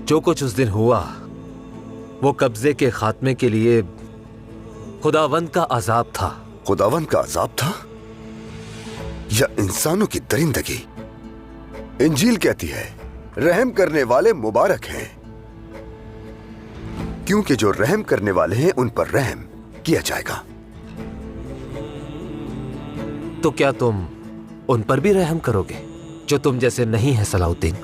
जो कुछ उस दिन हुआ वो कब्जे के खात्मे के लिए खुदावंद का अजाब था। खुदावंद का अजाब था या इंसानों की दरिंदगी? इंजील कहती है रहम करने वाले मुबारक हैं, क्योंकि जो रहम करने वाले हैं उन पर रहम किया जाएगा। तो क्या तुम उन पर भी रहम करोगे जो तुम जैसे नहीं है सलाउद्दीन?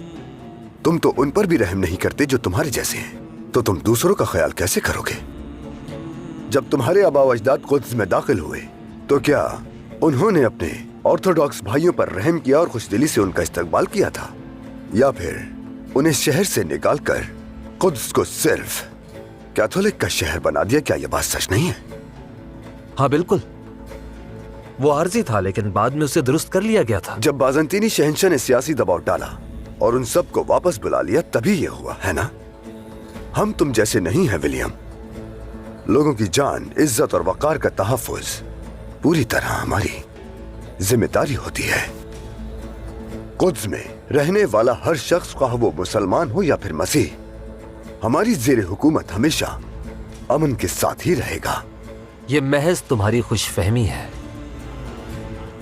तुम तो उन पर भी रहम नहीं करते जो तुम्हारे जैसे हैं, तो तुम दूसरों का ख्याल कैसे करोगे? जब तुम्हारे आबा अजदाद कुद्स में दाखिल हुए तो क्या उन्होंने अपने ऑर्थोडॉक्स भाइयों पर रहम किया और खुशदिली से उनका इस्तकबाल किया था, या फिर उन्हें शहर से निकालकर कुद्स को सिर्फ कैथोलिक का शहर बना दिया? क्या यह बात सच नहीं है? हाँ बिल्कुल, वो आर्जी था लेकिन बाद में उसे दुरुस्त कर लिया गया था। जब बाज़ंतीनी शहंशाह ने सियासी दबाव डाला और उन सबको वापस बुला लिया तभी यह हुआ, है ना? हम तुम जैसे नहीं हैं विलियम। लोगों की जान, इज्जत और वकार का तहफ्फुज पूरी तरह हमारी जिम्मेदारी होती है। कुद्स में रहने वाला हर शख्स, चाहे वो मुसलमान हो या फिर मसीह, हमारी ज़ेरे हुकूमत हमेशा अमन के साथ ही रहेगा। ये महज तुम्हारी खुशफहमी है।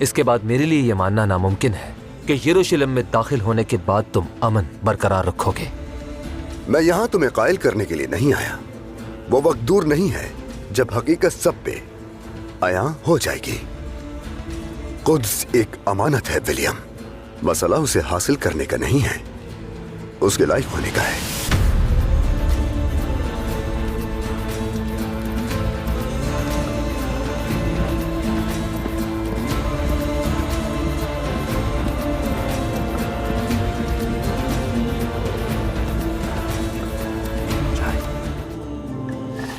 इसके बाद मेरे लिए यह मानना नामुमकिन है कि यरूशलेम में दाखिल होने के बाद तुम अमन बरकरार रखोगे। मैं यहां तुम्हें कायल करने के लिए नहीं आया। वो वक्त दूर नहीं है जब हकीकत सब पे आया हो जाएगी। कुद्स एक अमानत है विलियम। मसला उसे हासिल करने का नहीं है, उसके लायक होने का है।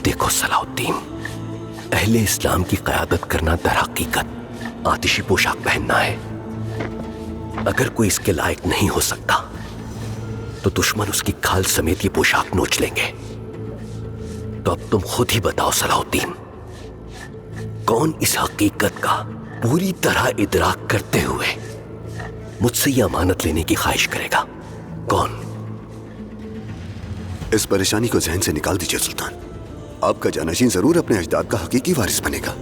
देखो सलाउद्दीन, अहले इस्लाम की क़यादत करना दर हकीकत आतिशी पोशाक पहनना है। अगर कोई इसके लायक नहीं हो सकता तो दुश्मन उसकी खाल समेत ये पोशाक नोच लेंगे। तो अब तुम खुद ही बताओ सलाउद्दीन, कौन इस हकीकत का पूरी तरह इदराक करते हुए मुझसे ये अमानत लेने की ख्वाहिश करेगा? कौन? इस परेशानी को जहन से निकाल दीजिए सुल्तान। आपका जानशीन जरूर अपने अजदाद का हकीकी वारिस बनेगा।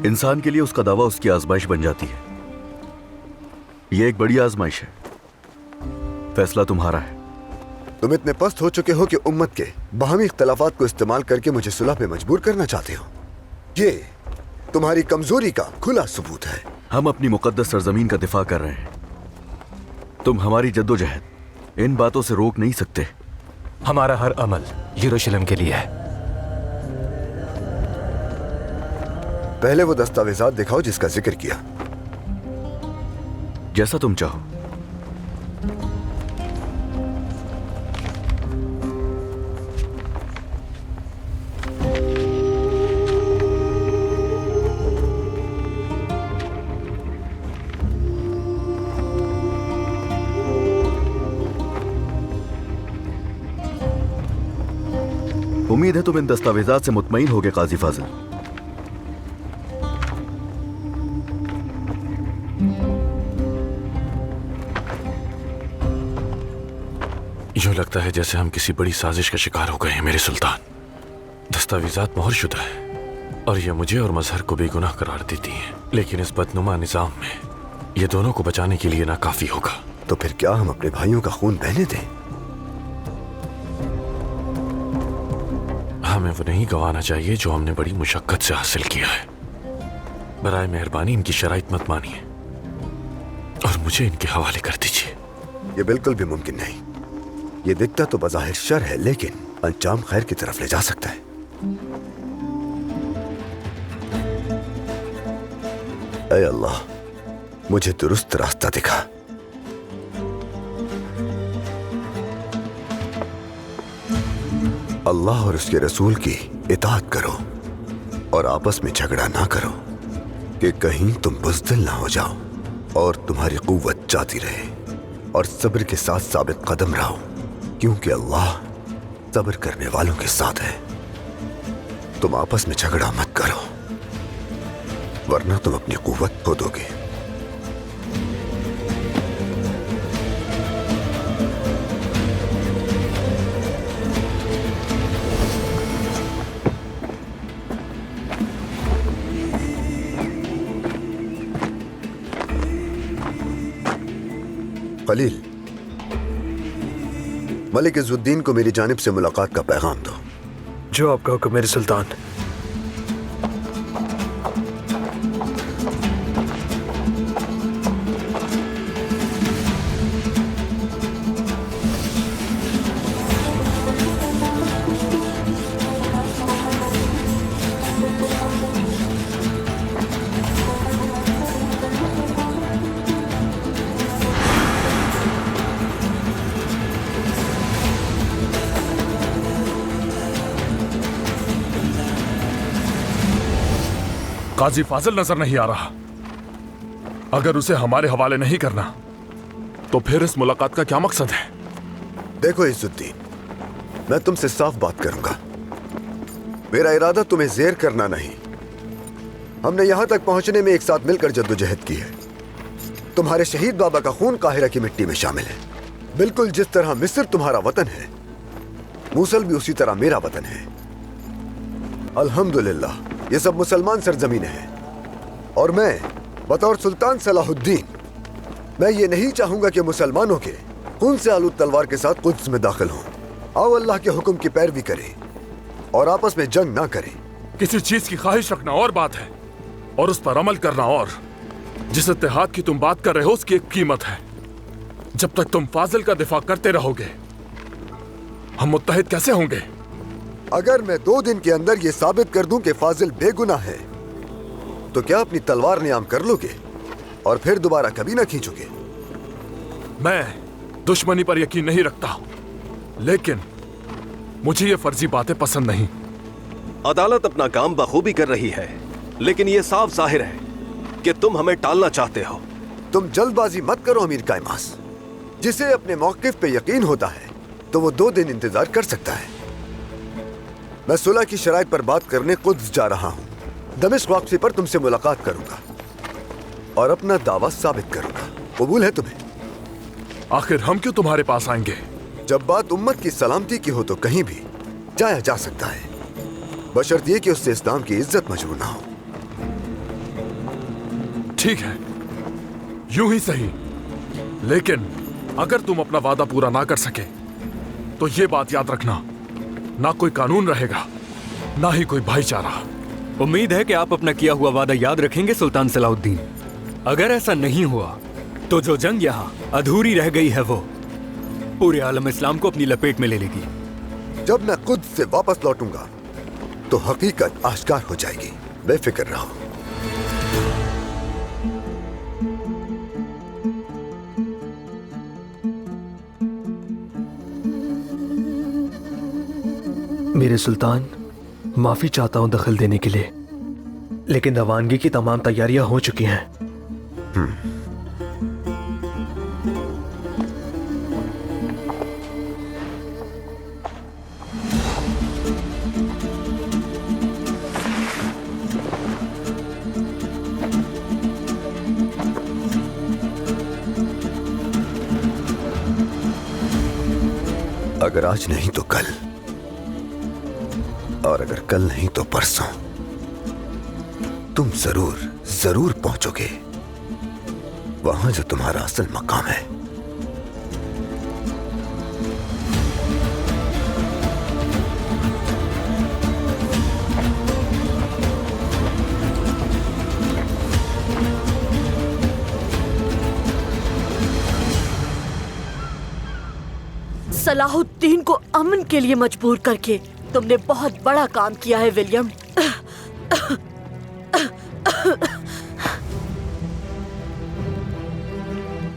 इंसान के लिए उसका दावा उसकी आजमाइश बन जाती है। यह एक बड़ी आजमाइश है। फैसला तुम्हारा है। तुम इतने पस्त हो चुके हो कि उम्मत के बाहमी इख्तलाफात को इस्तेमाल करके मुझे सुलह पे मजबूर करना चाहते हो। ये तुम्हारी कमजोरी का खुला सबूत है। हम अपनी मुकद्दस सरजमीन का दिफा कर रहे हैं। तुम हमारी जद्दोजहद इन बातों से रोक नहीं सकते। हमारा हर अमल यरूशलेम के लिए है। पहले वो दस्तावेजात दिखाओ जिसका जिक्र किया। जैसा तुम चाहो। उम्मीद है तुम इन दस्तावेजात से मुतमईन होगे काजी फाजिल। यूं लगता है जैसे हम किसी बड़ी साजिश का शिकार हो गए हैं मेरे सुल्तान। दस्तावेजात मोहरशुदा है और ये मुझे और मजहर को बेगुनाह करार देती हैं, लेकिन इस बदनुमा निजाम में ये दोनों को बचाने के लिए नाकाफी होगा। तो फिर क्या हम अपने भाइयों का खून बहने दें? हमें वो नहीं गंवाना चाहिए जो हमने बड़ी मुशक्कत से हासिल किया है। बराए मेहरबानी इनकी शराइत मत मानिए और मुझे इनके हवाले कर दीजिए। ये बिल्कुल भी मुमकिन नहीं। ये दिखता तो बज़ाहिर शर है लेकिन अंजाम खैर की तरफ ले जा सकता है। ऐ अल्लाह, मुझे दुरुस्त रास्ता दिखा। अल्लाह और उसके रसूल की इताअत करो और आपस में झगड़ा ना करो कि कहीं तुम बुज़दिल ना हो जाओ और तुम्हारी कुव्वत जाती रहे, और सब्र के साथ साबित कदम रहो क्योंकि अल्लाह सब्र करने वालों के साथ है। तुम आपस में झगड़ा मत करो, वरना तुम अपनी कुव्वत खो दोगे। खलील, मलिक इज़्ज़ुद्दीन को मेरी जानिब से मुलाकात का पैगाम दो। जो आपका हुक्म मेरे सुल्तान। काजी फाजिल नजर नहीं आ रहा। अगर उसे हमारे हवाले नहीं करना तो फिर इस मुलाकात का क्या मकसद है? देखो इज़्ज़ुद्दीन, मैं तुमसे साफ बात करूंगा। मेरा इरादा तुम्हें ज़ेर करना नहीं। हमने यहां तक पहुंचने में एक साथ मिलकर जद्दोजहद की है। तुम्हारे शहीद बाबा का खून काहिरा की मिट्टी में शामिल है। बिल्कुल जिस तरह मिस्र तुम्हारा वतन है, मूसल भी उसी तरह मेरा वतन है। अल्हम्दुलिल्लाह, ये सब मुसलमान सरजमीन है। और मैं बतौर सुल्तान सलाहुद्दीन, मैं ये नहीं चाहूंगा कि मुसलमानों के खून से आलूद तलवार के साथ कुद्स में दाखिल हों। आओ अल्लाह के हुक्म की पैरवी करें और आपस में जंग ना करें। किसी चीज की ख्वाहिश रखना और बात है और उस पर अमल करना और। जिस इत्तेहाद की तुम बात कर रहे हो उसकी एक कीमत है। जब तक तुम फाजिल का दिफा करते रहोगे हम मुत्तहिद कैसे होंगे? अगर मैं 2 दिन के अंदर ये साबित कर दूं कि फाजिल बेगुनाह है, तो क्या अपनी तलवार नियाम कर लोगे और फिर दोबारा कभी ना खींचोगे? मैं दुश्मनी पर यकीन नहीं रखता, लेकिन मुझे ये फर्जी बातें पसंद नहीं। अदालत अपना काम बखूबी कर रही है, लेकिन ये साफ जाहिर है कि तुम हमें टालना चाहते हो। तुम जल्दबाजी मत करो अमीर कायमास। जिसे अपने मौकिफ पे यकीन होता है तो वो 2 दिन इंतजार कर सकता है। मैं सुलह की शराइत पर बात करने कुद्स जा रहा हूँ। दमिश्क वापसी पर तुमसे मुलाकात करूंगा और अपना दावा साबित करूंगा। कबूल है तुम्हें? आखिर हम क्यों तुम्हारे पास आएंगे? जब बात उम्मत की सलामती की हो तो कहीं भी जाया जा सकता है, बशर्त ये कि उससे इस्लाम की इज्जत मजरूह ना हो। ठीक है, यूं ही सही, लेकिन अगर तुम अपना वादा पूरा ना कर सके तो ये बात याद रखना, ना कोई कानून रहेगा, ना ही कोई भाईचारा। उम्मीद है कि आप अपना किया हुआ वादा याद रखेंगे सुल्तान सलाहुद्दीन। अगर ऐसा नहीं हुआ तो जो जंग यहाँ अधूरी रह गई है वो पूरे आलम इस्लाम को अपनी लपेट में ले लेगी। जब मैं खुद से वापस लौटूंगा तो हकीकत आश्कार हो जाएगी। बेफिक्र रहो। मेरे सुल्तान, माफी चाहता हूं दखल देने के लिए, लेकिन रवानगी की तमाम तैयारियां हो चुकी हैं। अगर आज नहीं तो कल, और अगर कल नहीं तो परसों तुम जरूर जरूर पहुंचोगे वहां जो तुम्हारा असल मकाम है। सलाहुद्दीन को अमन के लिए मजबूर करके तुमने बहुत बड़ा काम किया है विलियम।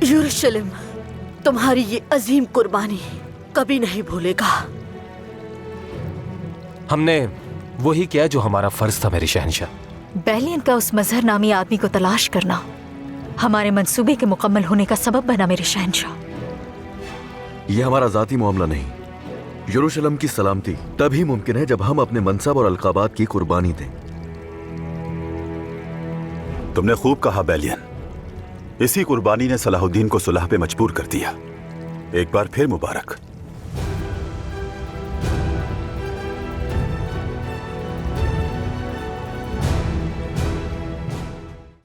यरूशलेम तुम्हारी ये अजीम कुर्बानी कभी नहीं भूलेगा। हमने वही किया जो हमारा फर्ज था मेरे शहंशाह। बैलियन का उस मजहर नामी आदमी को तलाश करना हमारे मंसूबे के मुकम्मल होने का सबब बना मेरे शहंशाह। यह हमारा जाती मामला नहीं, यरूशलेम की सलामती तभी मुमकिन है जब हम अपने मनसब और अलकाबात की कुर्बानी दें। तुमने खूब कहा बैलियन। इसी कुर्बानी ने सलाहुद्दीन को सुलह पे मजबूर कर दिया। एक बार फिर मुबारक।